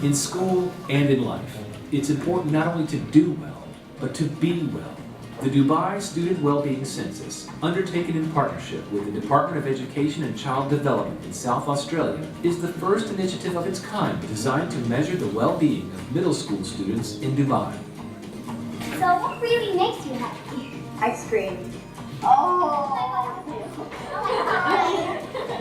in school and in life. It's important not only to do well, but to be well. The Dubai Student Wellbeing Census, undertaken in partnership with the Department of Education and Child Development in South Australia, is the first initiative of its kind designed to measure the well-being of middle school students in Dubai. So what really makes you happy? Ice cream.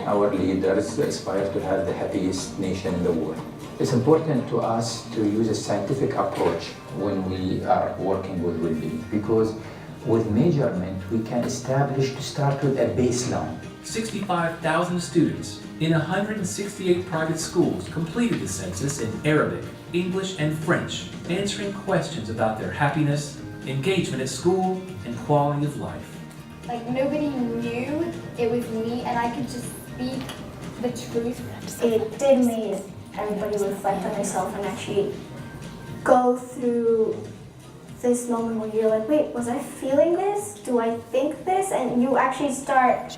Our leaders aspire to have the happiest nation in the world. It's important to us to use a scientific approach when we are working with well-being, because with measurement we can establish to start with a baseline. 65,000 students in 168 private schools completed the census in Arabic, English, and French, answering questions about their happiness, engagement at school, and quality of life. Like nobody knew it was me and I could just speak the truth. It did make everybody reflect on themselves and actually go through this moment where you're like, wait, was I feeling this? Do I think this? And you actually start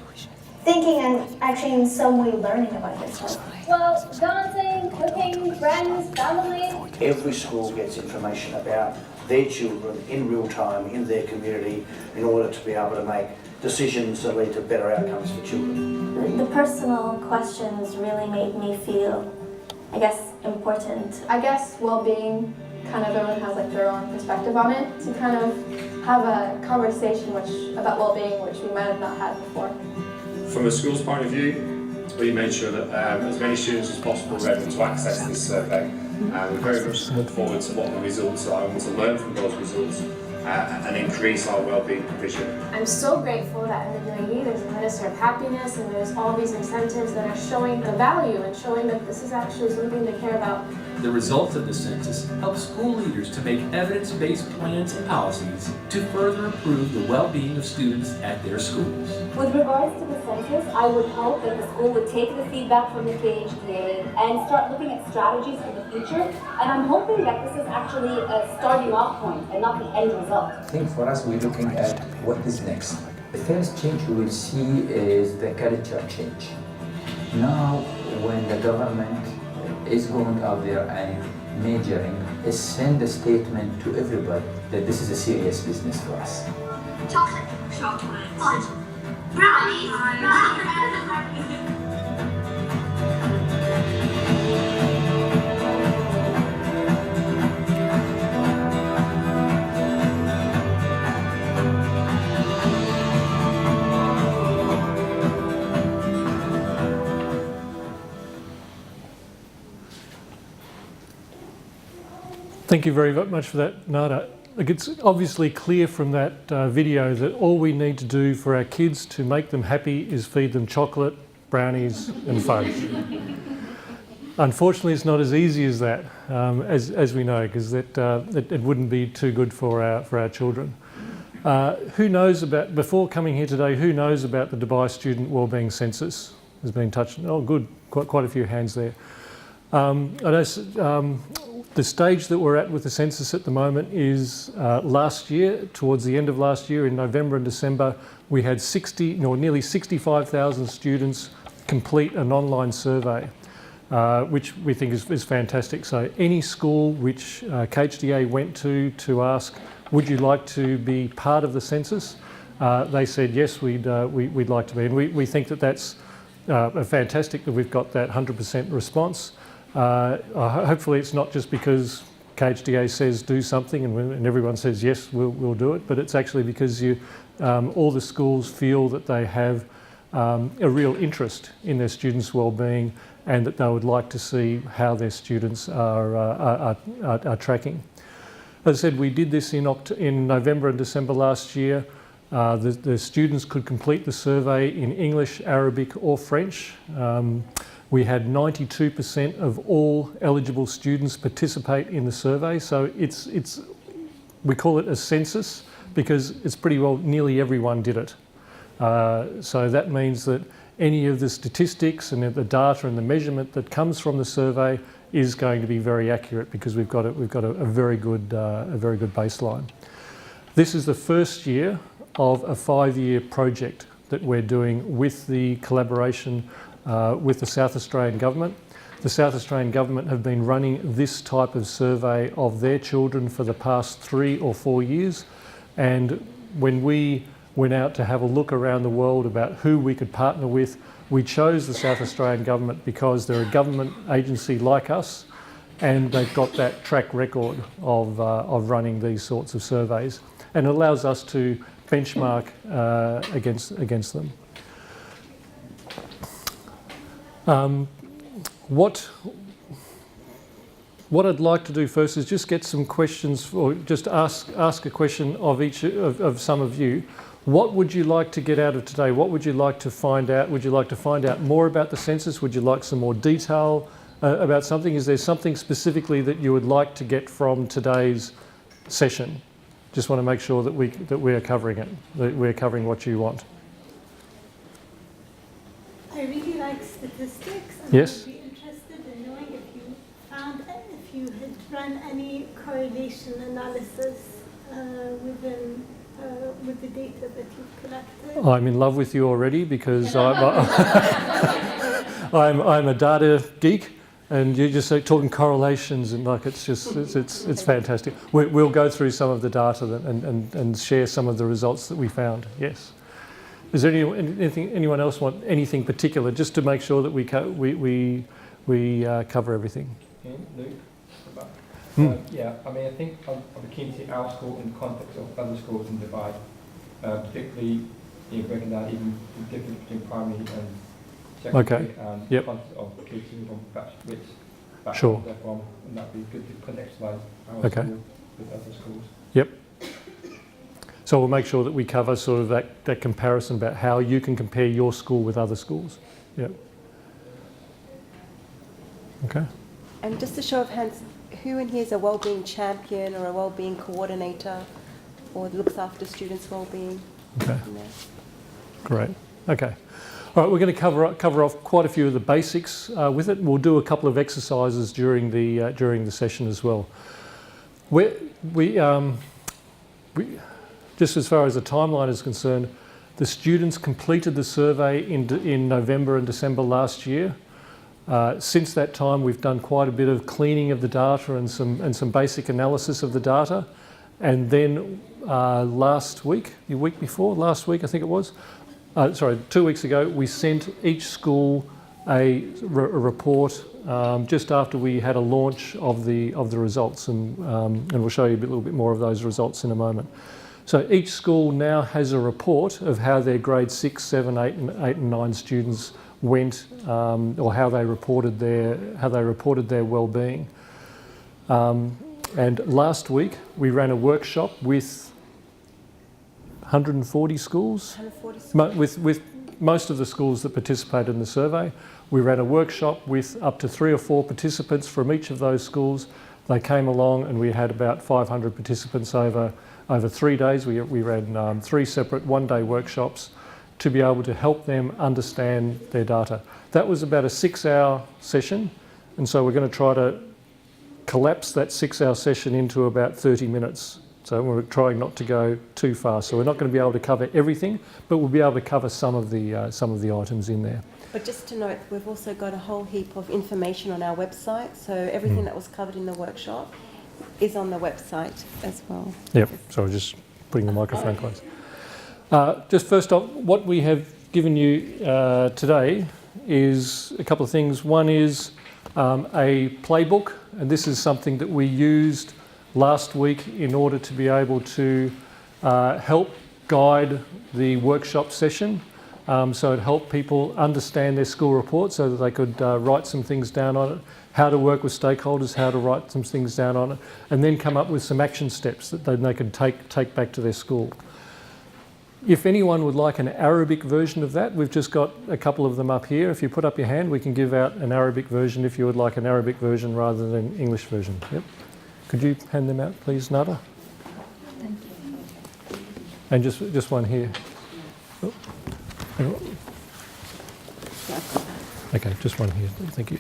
thinking and actually in some way learning about yourself. Well, dancing, cooking, friends, family. Every school gets information about their children in real time, in their community, in order to be able to make decisions that lead to better outcomes for children. The personal questions really made me feel, I guess, important. I guess well-being, kind of everyone has like their own perspective on it. To kind of have a conversation about well-being which we might have not had before. From a school's point of view, we made sure that as many students as possible were able to access this survey. We very much look forward to what the results are and want to learn from those results and increase our wellbeing provision. I'm so grateful that in the UAE there's a Minister of Happiness and there's all these incentives that are showing the value and showing that this is actually something to care about. The results of the census help school leaders to make evidence-based plans and policies to further improve the well-being of students at their schools. With regards to the census, I would hope that the school would take the feedback from the KHDA and start looking at strategies for the future. And I'm hoping that this is actually a starting off point and not the end result. I think for us we're looking at what is next. The first change we will see is the culture change. Now when the government is going out there and measuring, is send a statement to everybody that this is a serious business for us. Chocolate. Brownie. Thank you very much for that, Nada. It's obviously clear from that video that all we need to do for our kids to make them happy is feed them chocolate, brownies and fudge. Unfortunately, it's not as easy as that, as we know, because it wouldn't be too good for our children. Who knows about, before coming here today, who knows about the Dubai Student Wellbeing Census? Has been touched. Oh, good, quite a few hands there. I know. The stage that we're at with the census at the moment is last year, towards the end of last year, in November and December, we had nearly 65,000 students complete an online survey, which we think is fantastic. So any school which KHDA went to ask, would you like to be part of the census? They said yes, we'd like to be, and we think that that's fantastic that we've got that 100% response. Hopefully it's not just because KHDA says do something and everyone says yes, we'll do it, but it's actually because all the schools feel that they have a real interest in their students' well-being and that they would like to see how their students are tracking. As I said, we did this in November and December last year. The students could complete the survey in English, Arabic or French. We had 92% of all eligible students participate in the survey, so we call it a census because it's pretty well nearly everyone did it. So that means that any of the statistics and the data and the measurement that comes from the survey is going to be very accurate because we've got a very good baseline. This is the first year of a 5-year project that we're doing with the collaboration with the South Australian Government. the South Australian Government have been running this type of survey of their children for the past 3 or 4 years. And when we went out to have a look around the world about who we could partner with, we chose the South Australian Government because they're a government agency like us, and they've got that track record of running these sorts of surveys, and it allows us to benchmark against them. What I'd like to do first is just get some questions, or just ask a question of each of some of you. What would you like to get out of today? What would you like to find out? Would you like to find out more about the census? Would you like some more detail about something? Is there something specifically that you would like to get from today's session? Just want to make sure that we are covering it, that we're covering what you want. I really like statistics. Yes. I'd be interested in knowing if you had run any correlation analysis with the data that you've collected. I'm in love with you already because I'm a data geek, and you're just talking correlations, and like it's fantastic. We'll go through some of the data and share some of the results that we found. Yes. Is there anyone else want anything particular, just to make sure that we cover everything? Luke? Yeah, I mean, I think I'm keen to see our school in the context of other schools in Dubai, particularly breaking down even the difference between primary and secondary, and the context of kids who from which background they're from, and that would be good to contextualise our school with other schools. Yep. So we'll make sure that we cover sort of that comparison about how you can compare your school with other schools. Yep. Okay. And just a show of hands, who in here is a wellbeing champion or a wellbeing coordinator, or looks after students' wellbeing? Okay. Great. Okay. All right, we're going to cover off quite a few of the basics with it. We'll do a couple of exercises during the session as well. We just as far as the timeline is concerned, the students completed the survey in November and December last year. Since that time, we've done quite a bit of cleaning of the data and some basic analysis of the data. And then last week I think it was, 2 weeks ago, we sent each school a report just after we had a launch of the results, and we'll show you a little bit more of those results in a moment. So each school now has a report of how their grade 6, 7, 8 and 9 students went, or how they reported their well-being. And last week we ran a workshop with 140 schools, with most of the schools that participated in the survey. We ran a workshop with up to 3 or 4 participants from each of those schools. They came along, and we had about 500 participants over 3 days. We ran 3 separate one-day workshops to be able to help them understand their data. That was about a 6-hour session, and so we're going to try to collapse that 6-hour session into about 30 minutes. So we're trying not to go too fast. So we're not going to be able to cover everything, but we'll be able to cover some of the items in there. But just to note, we've also got a whole heap of information on our website, so everything that was covered in the workshop is on the website as well. Yep, so just putting the microphone close. Just first off, what we have given you today is a couple of things. One is a playbook, and this is something that we used last week in order to be able to help guide the workshop session. So it helped people understand their school report so that they could write some things down on it, how to work with stakeholders, how to write some things down on it, and then come up with some action steps that they could take back to their school. If anyone would like an Arabic version of that, we've just got a couple of them up here. If you put up your hand, we can give out an Arabic version if you would like an Arabic version rather than English version. Yep. Could you hand them out, please, Nada? Thank you. And just one here. Oh. Okay, just one here. Thank you.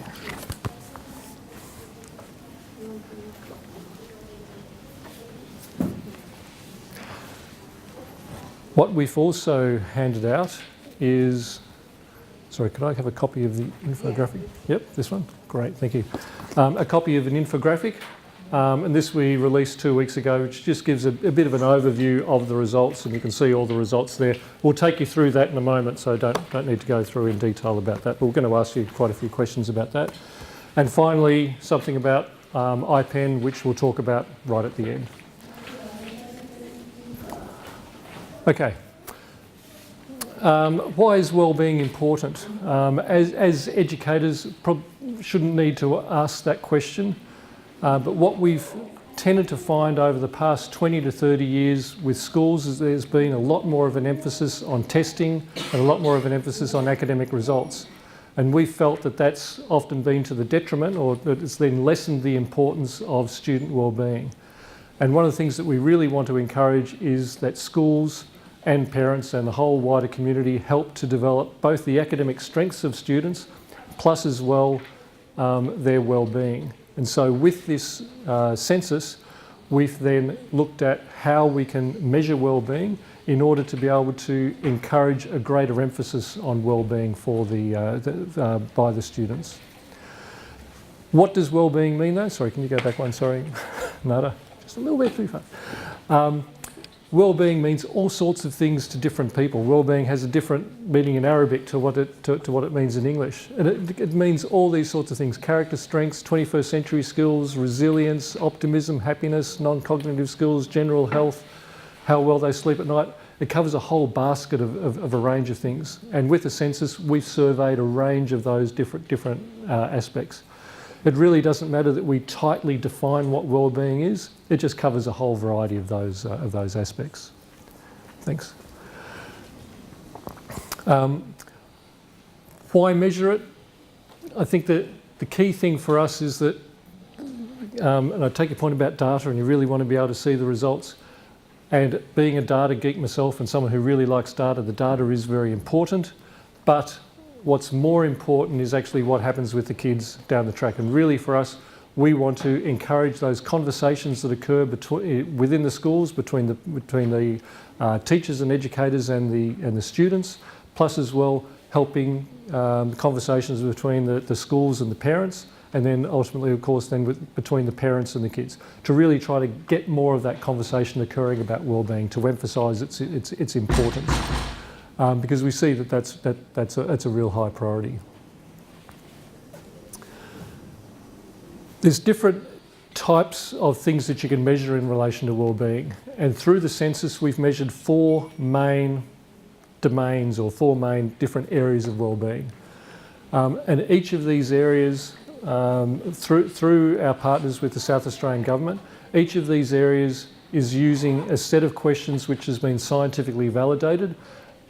What we've also handed out is Sorry, could I have a copy of the infographic? Yep, this one. Great, thank you. A copy of an infographic, and this we released 2 weeks ago, which just gives a bit of an overview of the results, and you can see all the results there. We'll take you through that in a moment, so don't need to go through in detail about that. But we're going to ask you quite a few questions about that. And finally, something about IPEN, which we'll talk about right at the end. Okay. Why is wellbeing important? As educators, shouldn't need to ask that question, but what we've tended to find over the past 20 to 30 years with schools is there's been a lot more of an emphasis on testing and a lot more of an emphasis on academic results. And we felt that that's often been to the detriment, or that it's then lessened the importance of student wellbeing. And one of the things that we really want to encourage is that schools and parents and the whole wider community help to develop both the academic strengths of students plus as well their well-being. And so with this census, we've then looked at how we can measure well-being in order to be able to encourage a greater emphasis on well-being for by the students. What does well-being mean though? Sorry, can you go back one? Sorry, Nada, just a little bit too fast. Well-being means all sorts of things to different people. Well-being has a different meaning in Arabic to what it means in English. And it means all these sorts of things: character strengths, 21st century skills, resilience, optimism, happiness, non-cognitive skills, general health, how well they sleep at night. It covers a whole basket of a range of things. And with the census, we've surveyed a range of those different aspects. It really doesn't matter that we tightly define what well-being is. It just covers a whole variety of those aspects. Thanks. Why measure it? I think that the key thing for us is that, and I take your point about data, and you really want to be able to see the results. And being a data geek myself and someone who really likes data, the data is very important. But what's more important is actually what happens with the kids down the track. And really for us, we want to encourage those conversations that occur within the schools, between the teachers and educators and the students, plus as well helping conversations between the schools and the parents, and then ultimately, of course, then between the parents and the kids, to really try to get more of that conversation occurring about wellbeing, to emphasise its importance. Because we see that that's a real high priority. There's different types of things that you can measure in relation to wellbeing, and through the census we've measured 4 main domains, or 4 main different areas of wellbeing. And each of these areas, through our partners with the South Australian Government, each of these areas is using a set of questions which has been scientifically validated.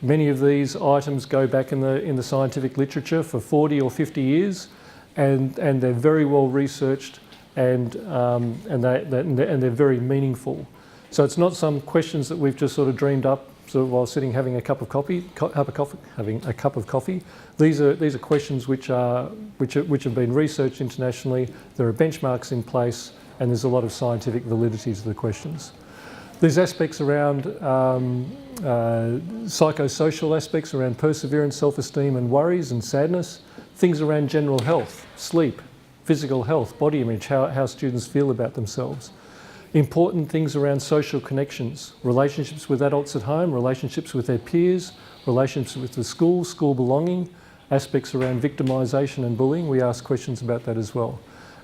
Many of these items go back in the scientific literature for 40 or 50 years, and they're very well researched, and they're very meaningful. So it's not some questions that we've just sort of dreamed up while sitting having a cup of coffee. These are questions which have been researched internationally. There are benchmarks in place, and there's a lot of scientific validity to the questions. There's aspects around psychosocial aspects around perseverance, self-esteem and worries and sadness, things around general health, sleep, physical health, body image, how students feel about themselves. Important things around social connections, relationships with adults at home, relationships with their peers, relationships with the school belonging, aspects around victimisation and bullying. We ask questions about that as well.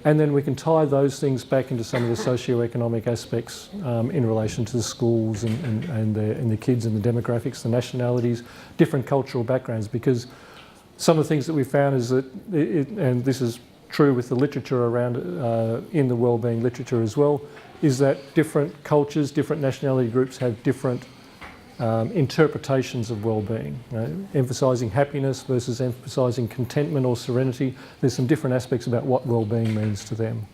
And then we can tie those things back into some of the socio-economic aspects in relation to the schools and the kids and the demographics, the nationalities, different cultural backgrounds, because some of the things that we found is that, and this is true with the literature around in the wellbeing literature as well, is that different cultures, different nationality groups have different interpretations of well-being, emphasising happiness versus emphasising contentment or serenity. There's some different aspects about what well-being means to them.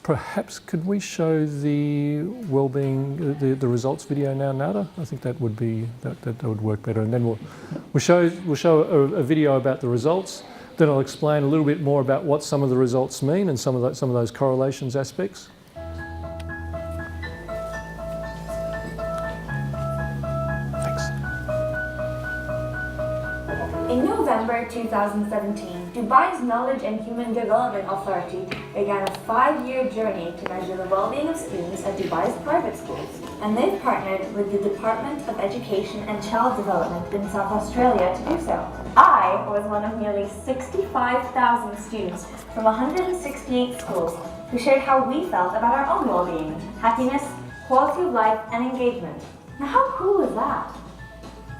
Perhaps could we show the well-being, the results video now, Nada? I think that would be that would work better, and then we'll show a video about the results. Then I'll explain a little bit more about what some of the results mean and some of those correlations aspects. 2017, Dubai's Knowledge and Human Development Authority began a 5-year journey to measure the well-being of students at Dubai's private schools. And they've partnered with the Department of Education and Child Development in South Australia to do so. I was one of nearly 65,000 students from 168 schools who shared how we felt about our own well-being, happiness, quality of life, and engagement. Now how cool is that?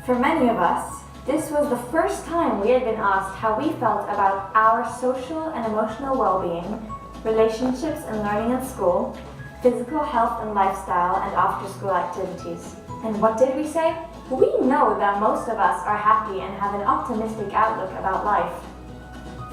For many of us, this was the first time we had been asked how we felt about our social and emotional well-being, relationships and learning at school, physical health and lifestyle, and after-school activities. And what did we say? We know that most of us are happy and have an optimistic outlook about life.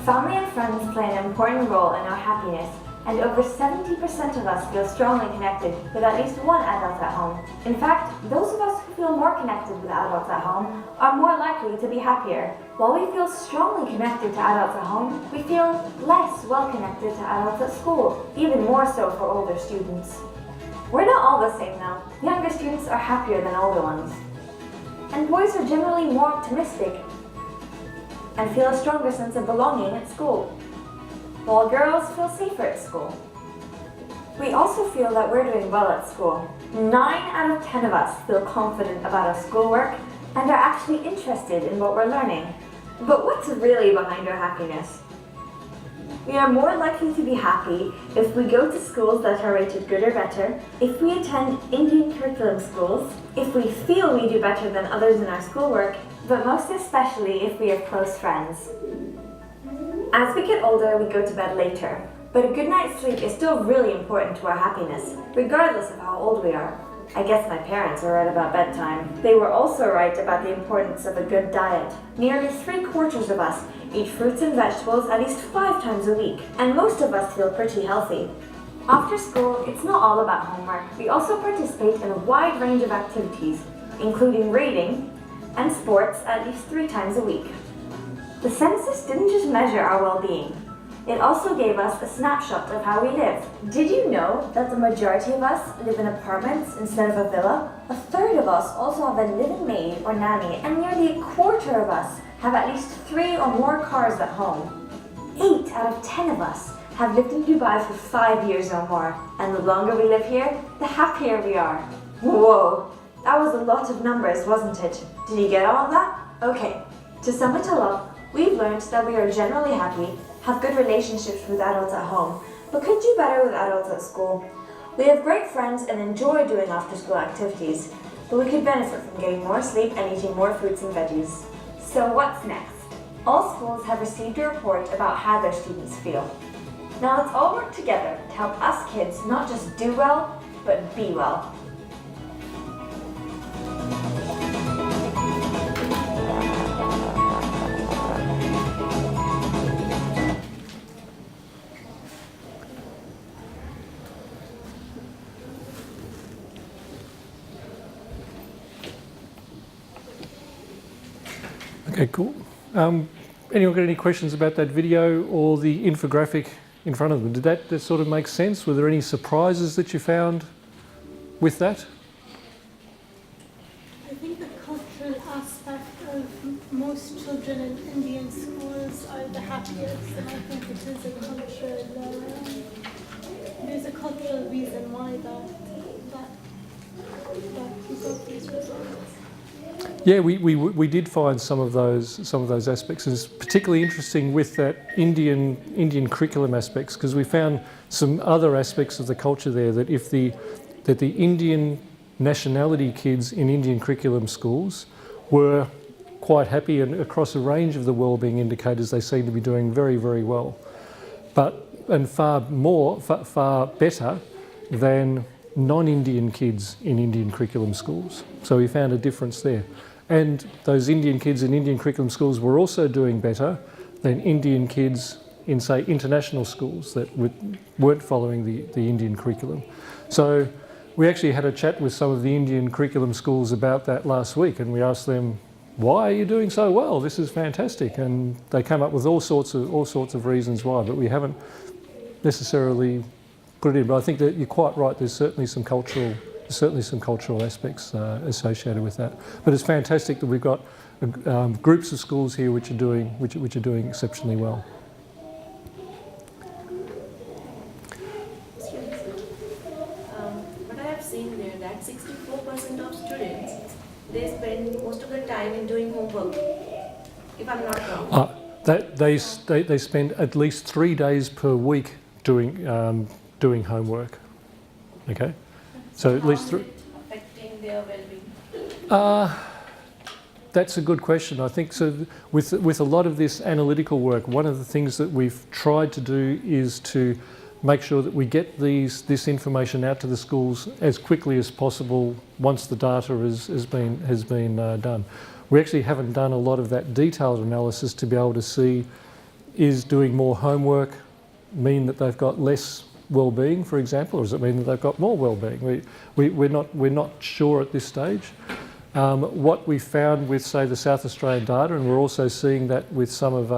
Family and friends play an important role in our happiness, and over 70% of us feel strongly connected with at least one adult at home. In fact, those of us who feel more connected with adults at home are more likely to be happier. While we feel strongly connected to adults at home, we feel less well connected to adults at school, even more so for older students. We're not all the same though. Younger students are happier than older ones. And boys are generally more optimistic and feel a stronger sense of belonging at school, while girls feel safer at school. We also feel that we're doing well at school. 9 out of 10 of us feel confident about our schoolwork and are actually interested in what we're learning. But what's really behind our happiness? We are more likely to be happy if we go to schools that are rated good or better, if we attend Indian curriculum schools, if we feel we do better than others in our schoolwork, but most especially if we have close friends. As we get older, we go to bed later, but a good night's sleep is still really important to our happiness, regardless of how old we are. I guess my parents were right about bedtime. They were also right about the importance of a good diet. Nearly 3/4 of us eat fruits and vegetables at least 5 times a week, and most of us feel pretty healthy. After school, it's not all about homework. We also participate in a wide range of activities, including reading and sports at least 3 times a week. The census didn't just measure our well-being. It also gave us a snapshot of how we live. Did you know that the majority of us live in apartments instead of a villa? 1/3 of us also have a live-in maid or nanny, and nearly 1/4 of us have at least 3 or more cars at home. 8 out of 10 of us have lived in Dubai for 5 years or more, and the longer we live here, the happier we are. Whoa, that was a lot of numbers, wasn't it? Did you get all of that? Okay, to sum it all up, we've learned that we are generally happy, have good relationships with adults at home, but could do better with adults at school. We have great friends and enjoy doing after-school activities, but we could benefit from getting more sleep and eating more fruits and veggies. So what's next? All schools have received a report about how their students feel. Now let's all work together to help us kids not just do well, but be well. Okay, cool. Anyone got any questions about that video or the infographic in front of them? Did that sort of make sense? Were there any surprises that you found with that? I think the cultural aspect of most children in Indian schools are the happiest, and I think it is a cultural, there's a cultural reason why that we got these results. Yeah, we did find some of those aspects. It's particularly interesting with that Indian curriculum aspects, because we found some other aspects of the culture there that the Indian nationality kids in Indian curriculum schools were quite happy, and across a range of the wellbeing indicators they seem to be doing very, very well, and far better than non-Indian kids in Indian curriculum schools. So we found a difference there. And those Indian kids in Indian curriculum schools were also doing better than Indian kids in, say, international schools that weren't following the Indian curriculum. So we actually had a chat with some of the Indian curriculum schools about that last week, and we asked them, why are you doing so well? This is fantastic. And they came up with all sorts of reasons why, but we haven't necessarily put it in. But I think that you're quite right, there's certainly some cultural aspects associated with that. But it's fantastic that we've got groups of schools here which are doing exceptionally well. What I have seen there that 64% of students, they spend most of the time in doing homework, if I'm not wrong. They spend at least 3 days per week doing homework. Okay, so at least 3. Affecting their well-being. That's a good question. I think so. With a lot of this analytical work, one of the things that we've tried to do is to make sure that we get this information out to the schools as quickly as possible once the data has been done. We actually haven't done a lot of that detailed analysis to be able to see, is doing more homework mean that they've got less well-being, for example, or does it mean that they've got more well-being? We're not sure at this stage. What we found with, say, the South Australian data, and we're also seeing that with some of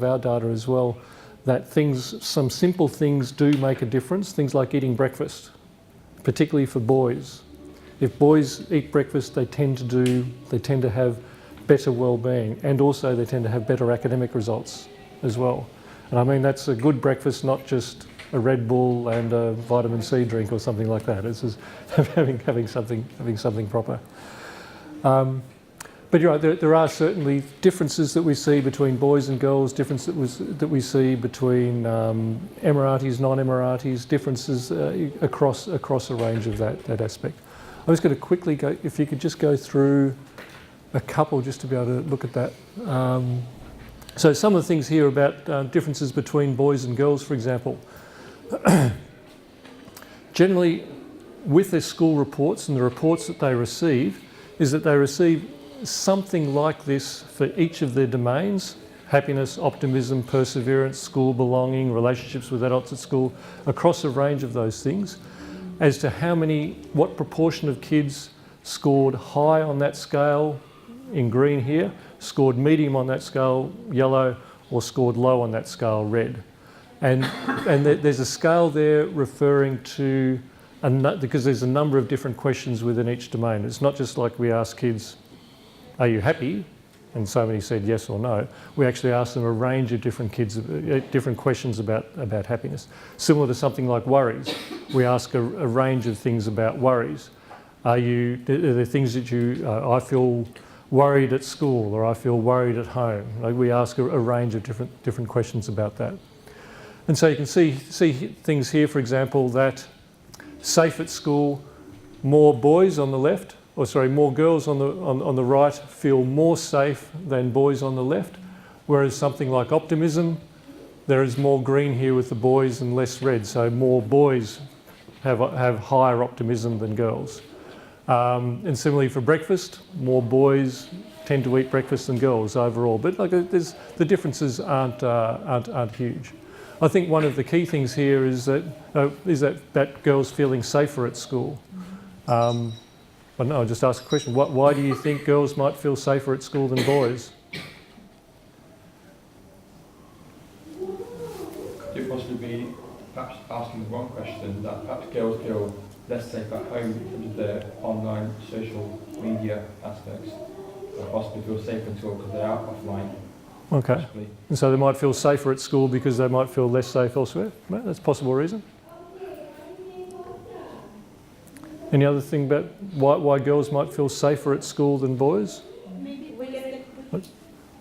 our data as well, that some simple things do make a difference. Things like eating breakfast, particularly for boys. If boys eat breakfast, they tend to have better well-being, and also they tend to have better academic results as well. And I mean, that's a good breakfast, not just a Red Bull and a vitamin C drink or something like that. It's just having something proper. But you're right, there are certainly differences that we see between boys and girls, differences that we see between Emiratis, non-Emiratis, differences across a range of that aspect. I was going to quickly go, if you could just go through a couple just to be able to look at that. So some of the things here about differences between boys and girls, for example. Generally, with their school reports and the reports that they receive, is that they receive something like this for each of their domains: happiness, optimism, perseverance, school belonging, relationships with adults at school, across a range of those things, as to what proportion of kids scored high on that scale in green here, scored medium on that scale, yellow, or scored low on that scale, red. And there's a scale there referring to, because there's a number of different questions within each domain. It's not just like we ask kids, are you happy? And so many said yes or no. We actually ask them a range of different questions about happiness. Similar to something like worries. We ask a range of things about worries. Are there things that I feel worried at school, or I feel worried at home? Like, we ask a range of different questions about that. And so you can see things here, for example, that safe at school, more boys on the left, more girls on the right feel more safe than boys on the left, whereas something like optimism, there is more green here with the boys and less red, so more boys have higher optimism than girls. And similarly for breakfast, more boys tend to eat breakfast than girls overall, but the differences aren't huge. I think one of the key things here is that girls feeling safer at school. I don't know, I'll just ask a question. Why do you think girls might feel safer at school than boys? Could it possibly be perhaps asking the wrong question, that perhaps girls feel less safe at home because of their online social media aspects, or possibly feel safer at school because they are offline? Okay. Possibly. And so they might feel safer at school because they might feel less safe elsewhere? Well, that's a possible reason. Any other thing about why girls might feel safer at school than boys? Maybe boys get bullied.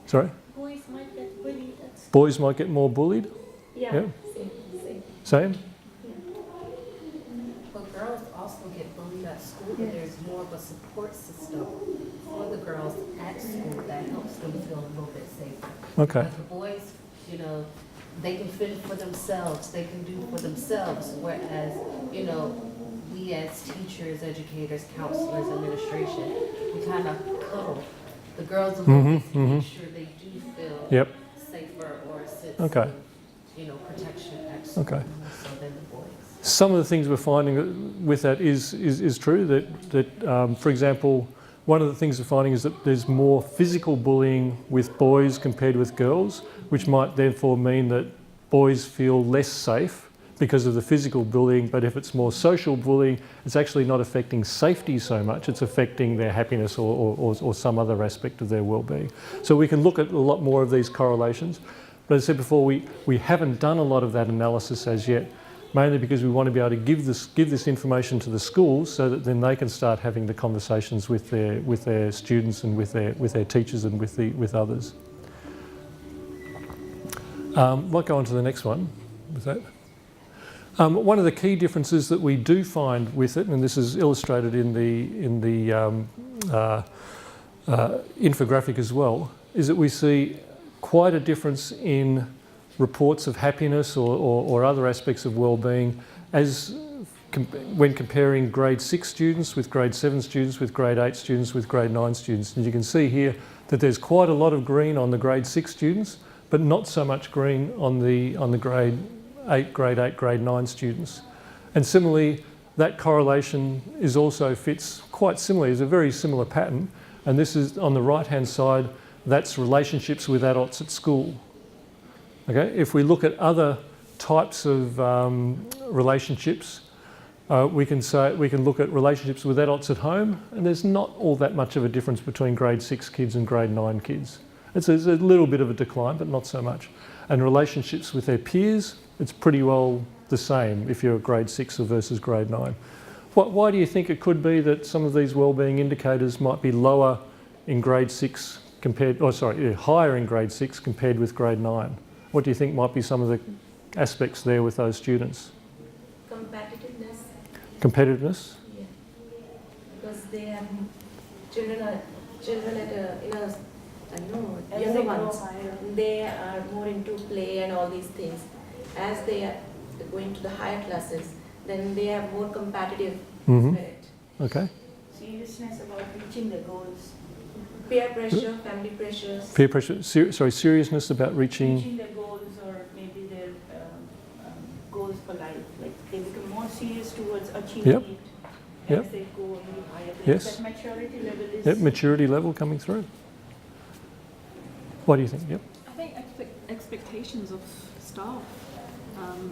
Sorry? Boys might get bullied at school. Boys might get more bullied? Yeah. Same? But girls also get bullied at school, but there's more of a support system for the girls at school that helps them feel a little bit safer. Okay. But the boys, they can fend for themselves, they can do for themselves, whereas, we as teachers, educators, counselors, administration, we kind of cuddle the girls a little bit to make sure they do feel safer or a sense of, protection at school more so than the boys. Some of the things we're finding with that is true, that for example, one of the things we're finding is that there's more physical bullying with boys compared with girls, which might therefore mean that boys feel less safe because of the physical bullying, but if it's more social bullying, it's actually not affecting safety so much, it's affecting their happiness or some other aspect of their well-being. So we can look at a lot more of these correlations. But as I said before, we haven't done a lot of that analysis as yet, mainly because we want to be able to give this information to the schools so that then they can start having the conversations with their students and with their teachers and with others. Might go on to the next one with that. One of the key differences that we do find with it, and this is illustrated in the infographic as well, is that we see quite a difference in reports of happiness or other aspects of well-being when comparing grade 6 students with grade 7 students, with grade 8 students, with grade 9 students. And you can see here that there's quite a lot of green on the grade 6 students, but not so much green on the grade 8, grade 9 students. And similarly, that correlation also fits quite similarly. It's a very similar pattern. And this is on the right-hand side, that's relationships with adults at school. Okay, if we look at other types of relationships, we can look at relationships with adults at home, and there's not all that much of a difference between grade 6 kids and grade 9 kids. It's a little bit of a decline, but not so much. And relationships with their peers, it's pretty well the same if you're grade 6 versus grade 9. Why do you think it could be that some of these wellbeing indicators might be lower in grade 6 higher in grade 6 compared with grade 9? What do you think might be some of the aspects there with those students? Competitiveness. Competitiveness? Yeah. Because they have children at younger ones. They are more into play and all these things. As they are going to the higher classes, then they have more competitive spirit. Okay. Seriousness about reaching the goals. Peer pressure, family pressures. Peer pressure. Seriousness about reaching the goals, or maybe their goals for life. Like they become more serious towards achieving it as they go a little higher. Yes. That maturity level is. Yep, maturity level coming through. What do you think? Yep. I think expectations of staff.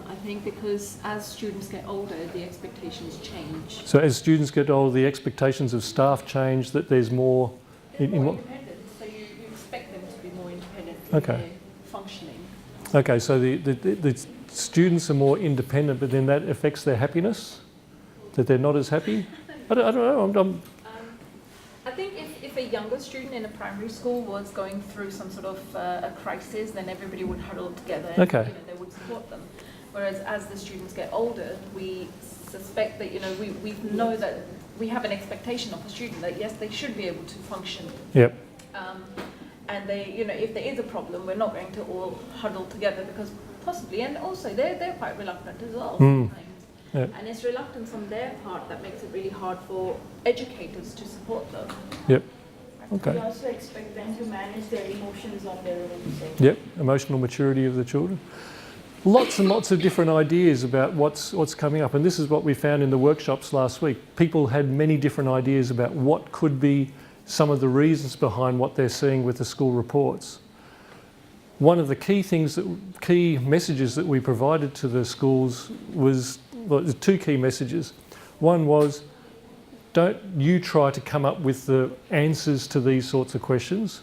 I think because as students get older, the expectations change. So as students get older, the expectations of staff change, that there's more... More independent, so you expect them to be more independent in their functioning. Okay, so the students are more independent, but then that affects their happiness? That they're not as happy? I don't know. I think if a younger student in a primary school was going through some sort of a crisis, then everybody would huddle together and they would support them. Whereas as the students get older, we suspect that we know that we have an expectation of a student that yes, they should be able to function. Yep. And they, if there is a problem, we're not going to all huddle together because possibly, and also they're quite reluctant as well sometimes. Yep. And it's reluctance on their part that makes it really hard for educators to support them. Yep. We Okay. also expect them to manage their emotions on their own. Yep. Emotional maturity of the children. Lots and lots of different ideas about what's coming up, and this is what we found in the workshops last week. People had many different ideas about what could be some of the reasons behind what they're seeing with the school reports. One of the key messages that we provided to the schools was, there's two key messages. One was, don't you try to come up with the answers to these sorts of questions,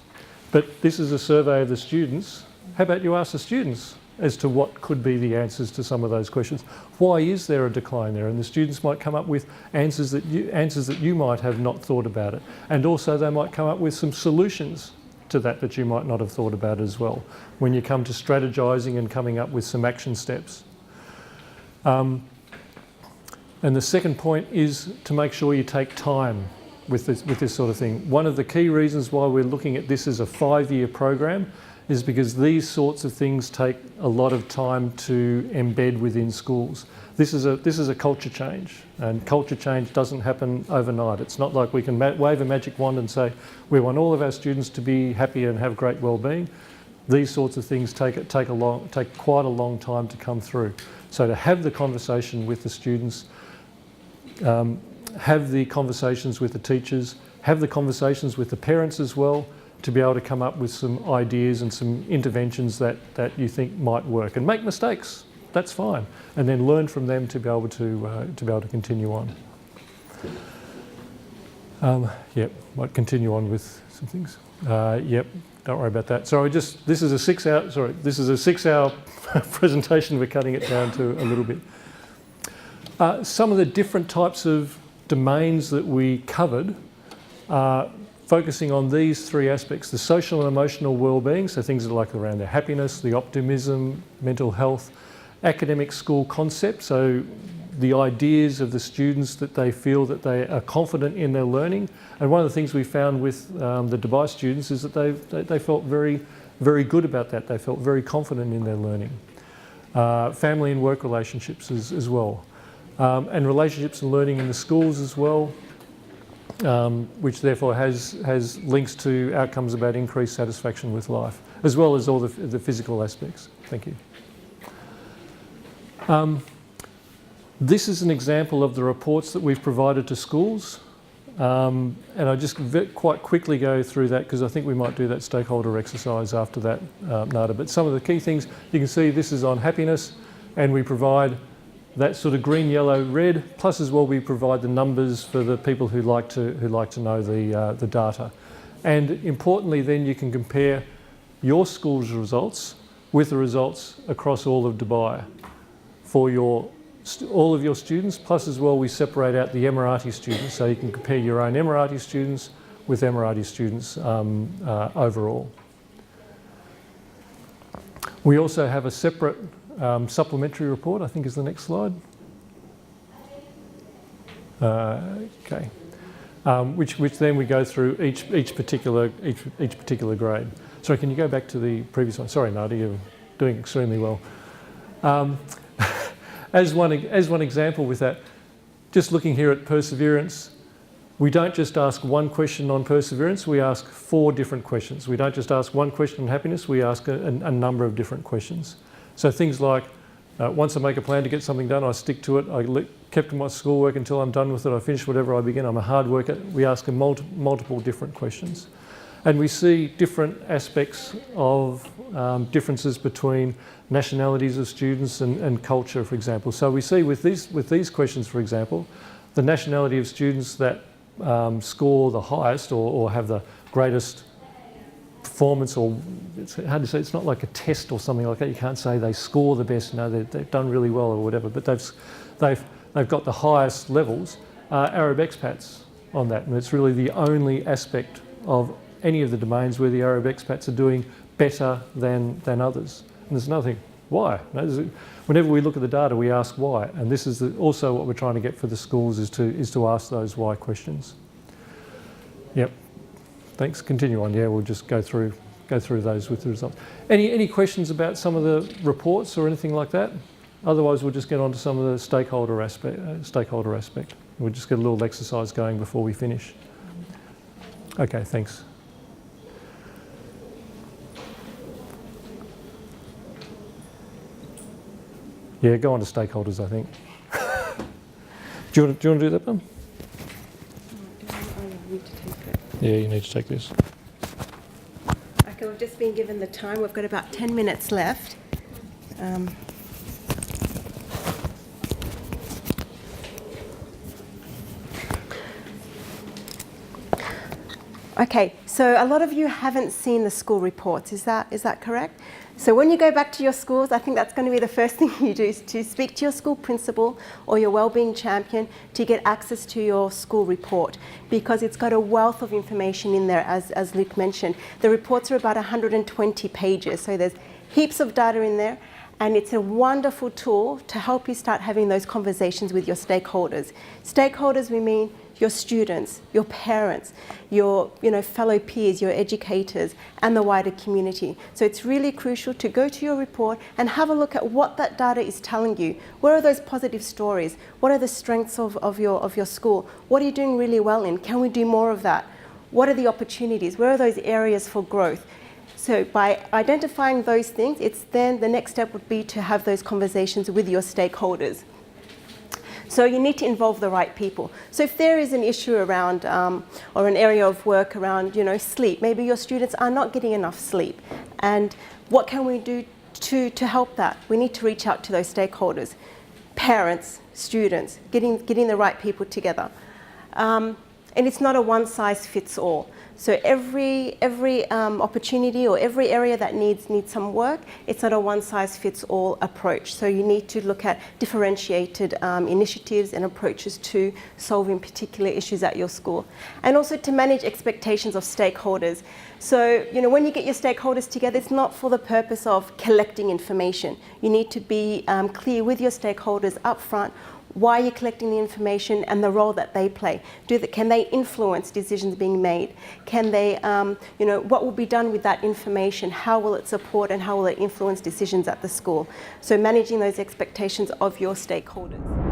but this is a survey of the students. How about you ask the students as to what could be the answers to some of those questions? Why is there a decline there? And the students might come up with answers that you might have not thought about it. And also they might come up with some solutions to that you might not have thought about as well, when you come to strategizing and coming up with some action steps. And the second point is to make sure you take time with this sort of thing. One of the key reasons why we're looking at this as a 5-year program is because these sorts of things take a lot of time to embed within schools. This is a culture change, and culture change doesn't happen overnight. It's not like we can wave a magic wand and say we want all of our students to be happy and have great well-being. These sorts of things take quite a long time to come through. So to have the conversation with the students, have the conversations with the teachers, have the conversations with the parents as well, to be able to come up with some ideas and some interventions that you think might work. And make mistakes. that's fine. And then learn from them to be able to continue on. Yep, might continue on with some things. Yep, don't worry about that. Sorry, this is a 6-hour presentation. We're cutting it down to a little bit. Some of the different types of domains that we covered are focusing on these three aspects: the social and emotional well-being, so things like around their happiness, the optimism, mental health, academic school concept, so the ideas of the students that they feel that they are confident in their learning. And one of the things we found with the Dubai students is that they felt very, very good about that. They felt very confident in their learning. Family and work relationships as well. And relationships and learning in the schools as well, which therefore has links to outcomes about increased satisfaction with life, as well as all the physical aspects. Thank you. This is an example of the reports that we've provided to schools. And I'll just quite quickly go through that because I think we might do that stakeholder exercise after that, Nada. But some of the key things, you can see this is on happiness, and we provide that sort of green, yellow, red, plus as well we provide the numbers for the people who like to know the data. And importantly then you can compare your school's results with the results across all of Dubai for all of your students, plus as well we separate out the Emirati students, so you can compare your own Emirati students with Emirati students overall. We also have a separate supplementary report, I think is the next slide. Okay, which then we go through each particular grade. Sorry, can you go back to the previous one? Sorry, Nadia, you're doing extremely well. As one example with that, just looking here at perseverance, we don't just ask one question on perseverance, we ask 4 different questions. We don't just ask one question on happiness, we ask a number of different questions. So things like, once I make a plan to get something done, I stick to it. I kept my schoolwork until I'm done with it. I finish whatever I begin. I'm a hard worker. We ask multiple different questions. And we see different aspects of differences between nationalities of students and culture, for example. So we see with these questions, for example, the nationality of students that score the highest or have the greatest performance, or it's hard to say, it's not like a test or something like that. You can't say they score the best, no, they've done really well or whatever, but they've got the highest levels, Arab expats on that. And it's really the only aspect of any of the domains where the Arab expats are doing better than others. And there's nothing, why? Whenever we look at the data, we ask why. And this is also what we're trying to get for the schools is to ask those why questions. Yep. Thanks. Continue on. Yeah, we'll just go through those with the results. Any questions about some of the reports or anything like that? Otherwise, we'll just get on to some of the stakeholder aspect. We'll just get a little exercise going before we finish. Okay, thanks. Yeah, go on to stakeholders, I think. Do you want to do that one? Yeah, you need to take this. Okay, we've just been given the time. We've got about 10 minutes left. Okay, so a lot of you haven't seen the school reports. Is that correct? So when you go back to your schools, I think that's going to be the first thing you do, is to speak to your school principal or your wellbeing champion to get access to your school report, because it's got a wealth of information in there, as Luke mentioned. The reports are about 120 pages, so there's heaps of data in there, and it's a wonderful tool to help you start having those conversations with your stakeholders. Stakeholders, we mean your students, your parents, your fellow peers, your educators, and the wider community. So it's really crucial to go to your report and have a look at what that data is telling you. What are those positive stories? What are the strengths of your school? What are you doing really well in? Can we do more of that? What are the opportunities? Where are those areas for growth? So by identifying those things, it's then the next step would be to have those conversations with your stakeholders. So you need to involve the right people. So if there is an issue around, or an area of work around, sleep, maybe your students are not getting enough sleep. And what can we do to help that, we need to reach out to those stakeholders, parents, students, getting the right people together. And it's not a one-size-fits-all. So every opportunity or every area that needs some work, it's not a one-size-fits-all approach. So you need to look at differentiated initiatives and approaches to solving particular issues at your school. And also to manage expectations of stakeholders. So, you know, when you get your stakeholders together, it's not for the purpose of collecting information. You need to be clear with your stakeholders up front why you're collecting the information and the role that they play. Can they influence decisions being made? Can they, you know, what will be done with that information? How will it support and how will it influence decisions at the school? So managing those expectations of your stakeholders.